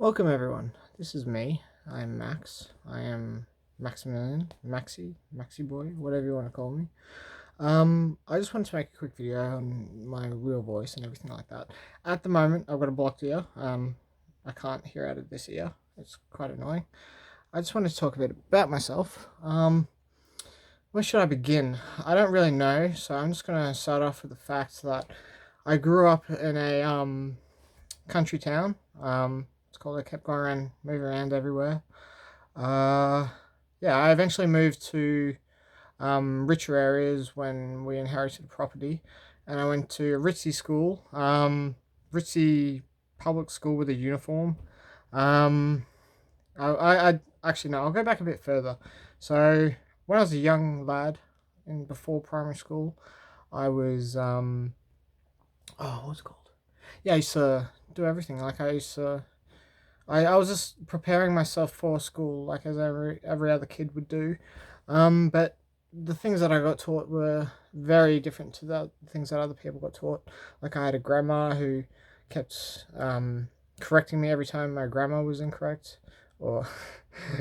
Welcome everyone. This is me. I'm Max. I am Maximilian, Maxi Boy, whatever you want to call me. I just wanted to make a quick video on my real voice and everything like that. At the moment, I've got a blocked ear. I can't hear out of this ear. It's quite annoying. I just wanted to talk a bit about myself. Where should I begin? I don't really know, so I'm just gonna start off with the fact that I grew up in a country town. It's called. I kept going around, moving around everywhere. Uh, yeah, I eventually moved to richer areas when we inherited property, and I went to a ritzy school, ritzy public school with a uniform. Um, I actually no, I'll go back a bit further. So when I was a young lad, in before primary school, I was what's it called? Yeah, I used to do everything. Like I used to I was just preparing myself for school, like as every other kid would do. But the things that I got taught were very different to the things that other people got taught. Like I had a grandma who kept correcting me every time my grammar was incorrect, or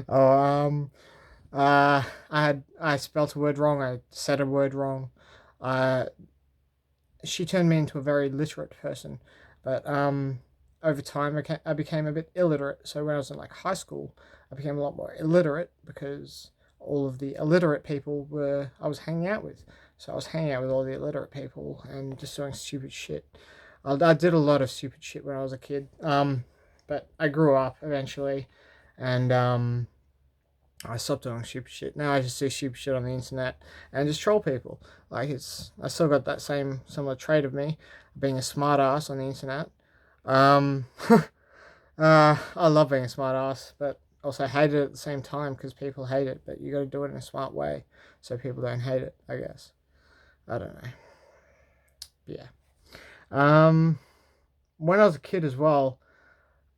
or I spelt a word wrong, I said a word wrong. Uh, she turned me into a very literate person, but over time I became a bit illiterate. So when I was in like high school, I became a lot more illiterate because all of the illiterate people were I was hanging out with. So I was hanging out with all the illiterate people and just doing stupid shit. I did a lot of stupid shit when I was a kid. But I grew up eventually, and I stopped doing stupid shit. Now I just do stupid shit on the internet and just troll people. I still got that same similar trait of me, being a smart ass on the internet. Um, I love being a smart ass, but also hate it at the same time because people hate it. But you got to do it in a smart way so people don't hate it. I guess I don't know. But yeah. Um, when I was a kid as well,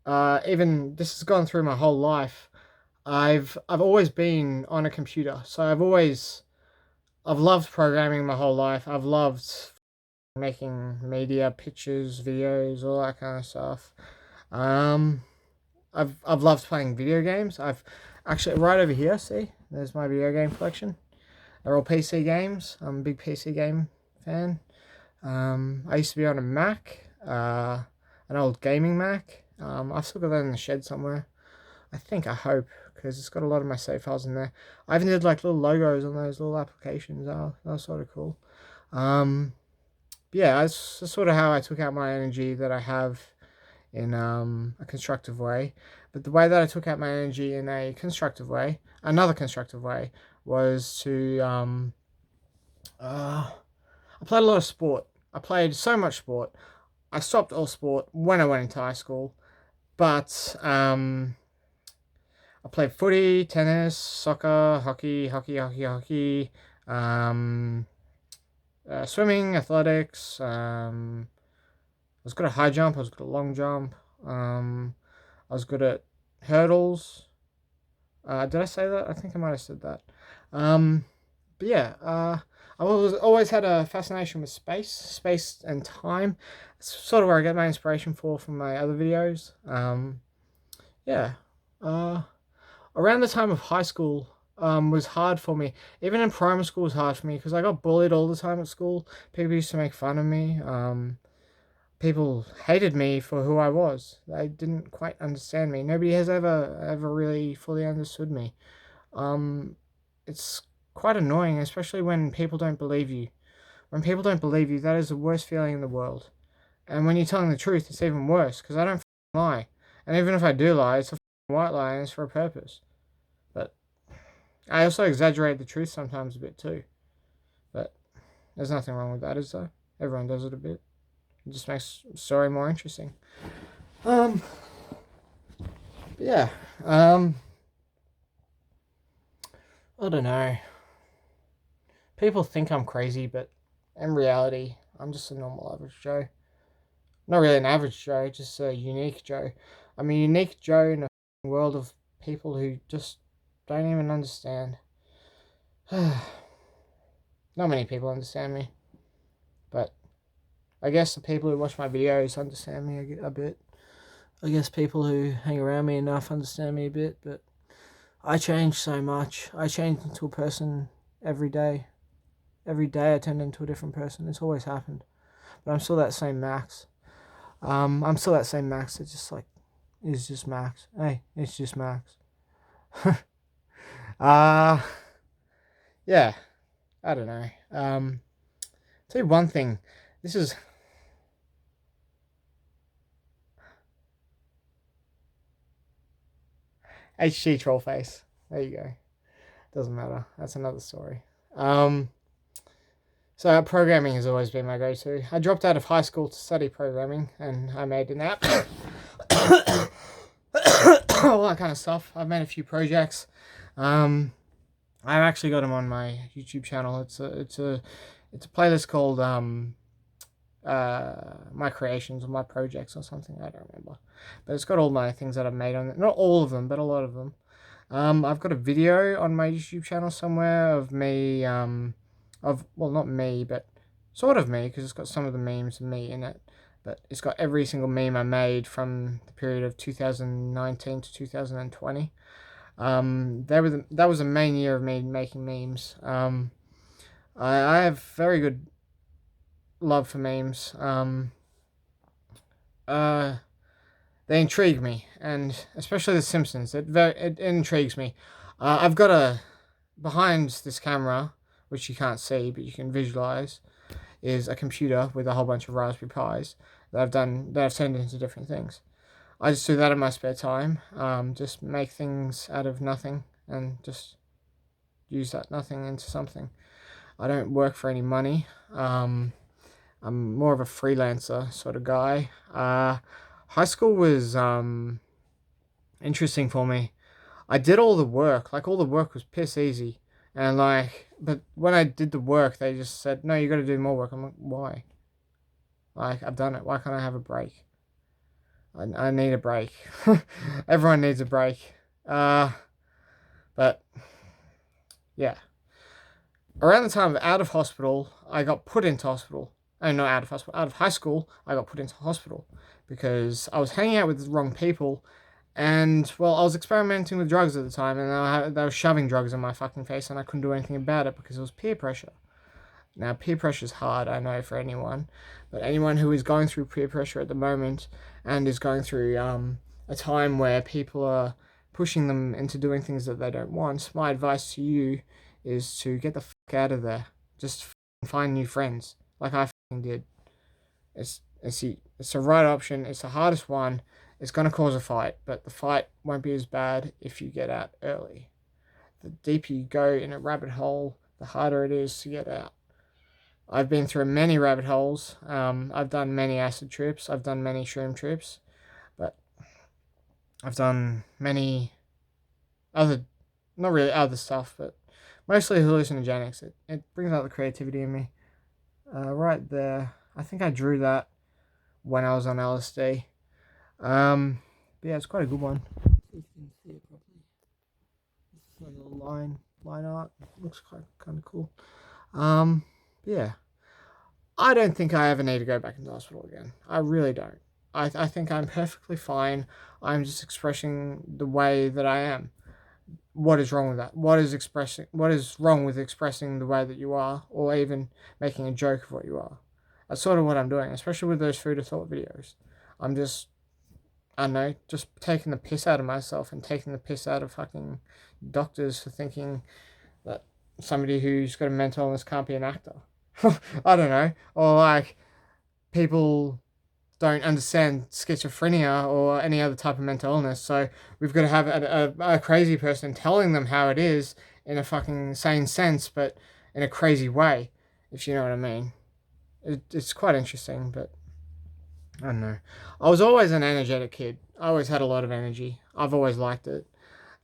even this has gone through my whole life. I've always been on a computer, so I've loved programming my whole life. I've loved making media, pictures, videos, all that kind of stuff. Um, I've loved playing video games. I've actually right over here. See, there's my video game collection. They're all PC games. I'm a big PC game fan. I used to be on a Mac, an old gaming Mac. I've still got that in the shed somewhere. I hope, because it's got a lot of my save files in there. I even did like little logos on those little applications. That was sort of cool. Um, yeah, that's sort of how I took out my energy that I have in a constructive way. But the way that I took out my energy in a constructive way, another constructive way, was to I played a lot of sport. I played so much sport. I stopped all sport when I went into high school, but I played footy, tennis, soccer, hockey, um, swimming, athletics. I was good at high jump. I was good at long jump. I was good at hurdles. Did I say that? I think I might have said that. Um, but yeah, I always had a fascination with space and time. It's sort of where I get my inspiration from my other videos. Yeah. Uh, Around the time of high school was hard for me. Even in primary school was hard for me because I got bullied all the time at school. People used to make fun of me. People hated me for who I was. They didn't quite understand me. Nobody has ever really fully understood me. Um, it's quite annoying, especially when people don't believe you. When people don't believe you, that is the worst feeling in the world. And when you're telling the truth, it's even worse because I don't lie. And even if I do lie, it's a white lie and it's for a purpose. But I also exaggerate the truth sometimes a bit too. But there's nothing wrong with that, is there? Everyone does it a bit. It just makes the story more interesting. Um, yeah. Um, I don't know. People think I'm crazy, but in reality, I'm just a normal average Joe. Not really an average Joe, just a unique Joe. I'm a unique Joe in a world of people who just don't even understand. Not many people understand me, but I guess the people who watch my videos understand me a bit. I guess people who hang around me enough understand me a bit, but I change so much. I change into a person every day. Every day I turn into a different person. It's always happened. But I'm still that same Max. I'm still that same Max. It's just like, it's just Max. Hey, it's just Max. uh, yeah, I don't know. Tell you one thing. This is HG troll face. There you go. Doesn't matter. That's another story. Um, so programming has always been my go-to. I dropped out of high school to study programming, and I made an app. All that kind of stuff. I've made a few projects. I've actually got them on my YouTube channel. It's a playlist called my creations or my projects or something. I don't remember, but it's got all my things that I've made on it. Not all of them, but a lot of them. I've got a video on my YouTube channel somewhere of me, not me, but sort of me, because it's got some of the memes of me in it. But it's got every single meme I made from the period of 2019 to 2020. That was the main year of me making memes. I have very good love for memes. They intrigue me, and especially The Simpsons. It intrigues me. I've got behind this camera, which you can't see but you can visualize, is a computer with a whole bunch of Raspberry Pis that I've turned into different things. I just do that in my spare time. Just make things out of nothing and just use that nothing into something. I don't work for any money. I'm more of a freelancer sort of guy. High school was interesting for me. I did all the work. Like, all the work was piss easy. And but when I did the work, they just said, no, you got to do more work. I'm like, why? Like, I've done it. Why can't I have a break? I need a break. Everyone needs a break. But yeah. Around the time of out of hospital, I got put into hospital. Not out of hospital. Out of high school, I got put into hospital because I was hanging out with the wrong people. And, well, I was experimenting with drugs at the time, and they were shoving drugs in my fucking face, and I couldn't do anything about it because it was peer pressure. Now, peer pressure is hard, I know, for anyone, but anyone who is going through peer pressure at the moment and is going through a time where people are pushing them into doing things that they don't want, my advice to you is to get the fuck out of there. Just find new friends, like I fucking did. It's the right option. It's the hardest one. It's going to cause a fight, but the fight won't be as bad if you get out early. The deeper you go in a rabbit hole, the harder it is to get out. I've been through many rabbit holes. I've done many acid trips. I've done many shroom trips. But I've done many other, not really other stuff, but mostly hallucinogenics. It brings out the creativity in me. Right there. I think I drew that when I was on LSD. But yeah, it's quite a good one. If you can see it properly. It's like a line art. Looks kind of cool. Yeah. I don't think I ever need to go back into hospital again. I really don't. I think I'm perfectly fine. I'm just expressing the way that I am. What is wrong with that? What is wrong with expressing the way that you are, or even making a joke of what you are? That's sort of what I'm doing, especially with those food of thought videos. I'm just, I don't know, just taking the piss out of myself and taking the piss out of fucking doctors for thinking that somebody who's got a mental illness can't be an actor. I don't know. Or like, people don't understand schizophrenia or any other type of mental illness, so we've got to have a crazy person telling them how it is in a fucking sane sense, but in a crazy way, if you know what I mean. It's quite interesting, but I don't know. I was always an energetic kid. I always had a lot of energy. I've always liked it.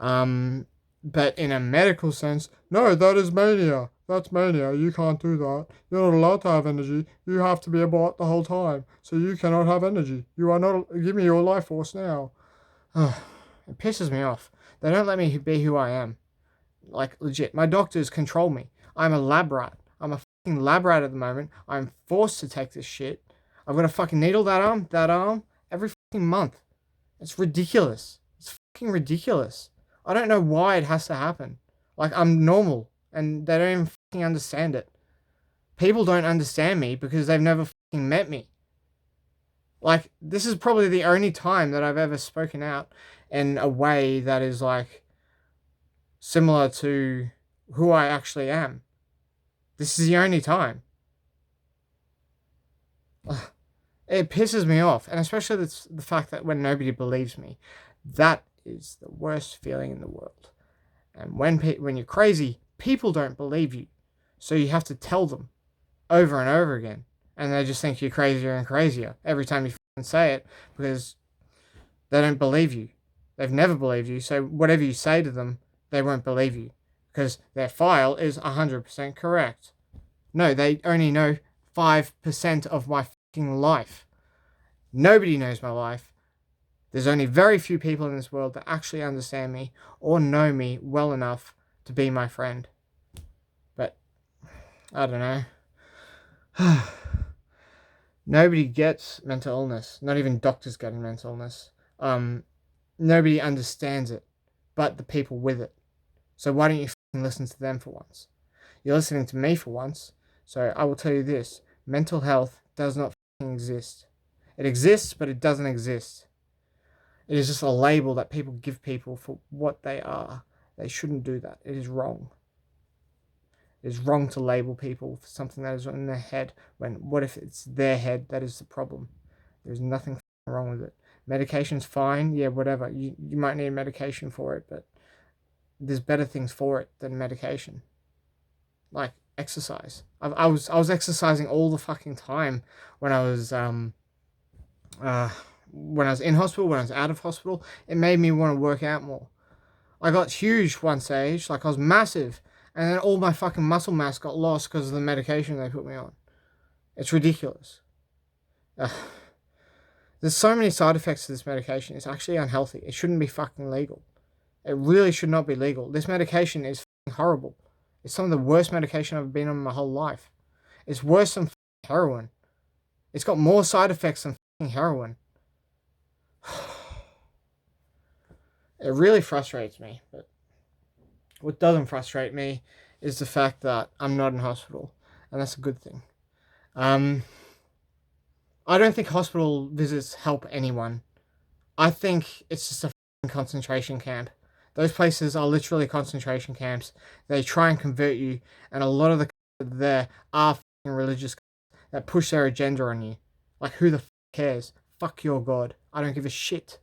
But in a medical sense, no, that is mania. That's mania. You can't do that. You're not allowed to have energy. You have to be a bot the whole time. So you cannot have energy. You are not. Give me your life force now. It pisses me off. They don't let me be who I am. Like, legit. My doctors control me. I'm a lab rat. I'm a fucking lab rat at the moment. I'm forced to take this shit. I've got to fucking needle that arm, every fucking month. It's ridiculous. It's fucking ridiculous. I don't know why it has to happen. Like, I'm normal, and they don't even fucking understand it. People don't understand me because they've never fucking met me. Like, this is probably the only time that I've ever spoken out in a way that is, like, similar to who I actually am. This is the only time. It pisses me off, and especially the fact that when nobody believes me, that is the worst feeling in the world. And when you're crazy, people don't believe you, so you have to tell them over and over again, and they just think you're crazier and crazier every time you say it because they don't believe you. They've never believed you, so whatever you say to them, they won't believe you because their file is 100% correct. No, they only know 5% of my fucking life. Nobody knows my life. There's only very few people in this world that actually understand me or know me well enough to be my friend. But, I don't know. Nobody gets mental illness. Not even doctors getting mental illness. Nobody understands it, but the people with it. So why don't you listen to them for once? You're listening to me for once. So I will tell you this. Mental health does not exist. It exists, but it doesn't exist. It is just a label that people give people for what they are. They shouldn't do that. It is wrong. It is wrong to label people for something that is in their head when what if it's their head that is the problem? There's nothing wrong with it. Medication's fine, yeah, whatever. You might need medication for it, but there's better things for it than medication. Like exercise. I was exercising all the fucking time when I was in hospital, when I was out of hospital. It made me want to work out more. I got huge one stage, like I was massive, and then all my fucking muscle mass got lost because of the medication they put me on. It's ridiculous. There's so many side effects to this medication. It's actually unhealthy. It shouldn't be fucking legal. It really should not be legal. This medication is fucking horrible. It's some of the worst medication I've been on in my whole life. It's worse than heroin. It's got more side effects than heroin. It really frustrates me, but what doesn't frustrate me is the fact that I'm not in hospital, and that's a good thing. I don't think hospital visits help anyone. I think it's just a concentration camp. Those places are literally concentration camps. They try and convert you, and a lot of the there are religious that push their agenda on you. Like, who the cares? Fuck your God. I don't give a shit.